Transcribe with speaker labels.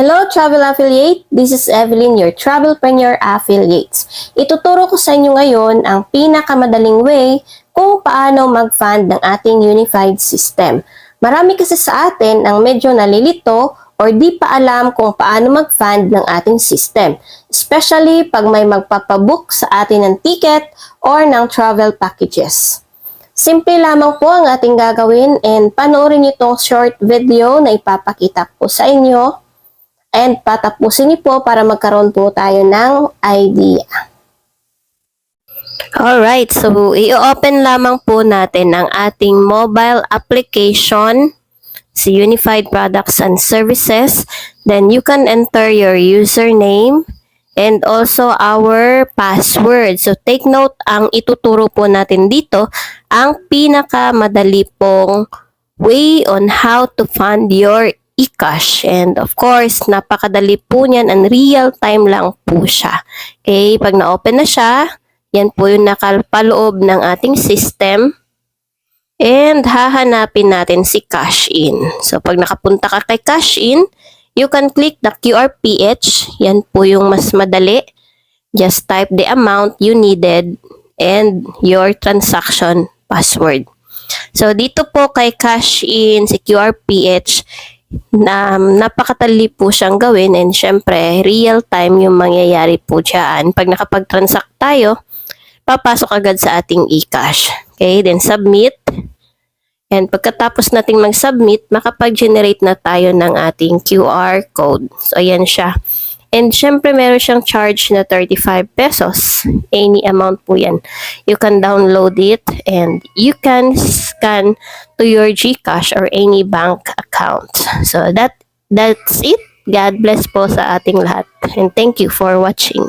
Speaker 1: Hello Travel Affiliate! This is Evelyn, your Travelpreneur Affiliates. Ituturo ko sa inyo ngayon ang pinakamadaling way kung paano mag-fund ng ating unified system. Marami kasi sa atin ang medyo nalilito or di pa alam kung paano mag-fund ng ating system. Especially pag may magpapabook sa atin ng ticket or ng travel packages. Simple lamang po ang ating gagawin and panoorin niyo itong short video na ipapakita ko sa inyo. And patapusin niyo po para magkaroon po tayo ng idea. Alright, so i-open lamang po natin ang ating mobile application sa Unified Products and Services. Then you can enter your username and also our password. So take note, ang ituturo po natin dito, ang pinakamadali pong way on how to fund your eCash. And of course, napakadali po niyan and real time lang po siya. Okay, pag na-open na siya, yan po yung nakapaloob ng ating system. And hahanapin natin si Cash In. So pag nakapunta ka kay Cash In, you can click the QRPH. Yan po yung mas madali. Just type the amount you needed and your transaction password. So dito po kay Cash In, si QRPH, napakatali po siyang gawin and syempre real time yung mangyayari po dyan. Pag nakapag-transact tayo, papasok agad sa ating eCash. Okay, then submit. And pagkatapos nating mag-submit, makapag-generate na tayo ng ating QR code. So ayan siya. And syempre meron siyang charge na 35 pesos. Any amount po yan. You can download it and you can scan to your GCash or any bank account. So that's it. God bless po sa ating lahat. And thank you for watching.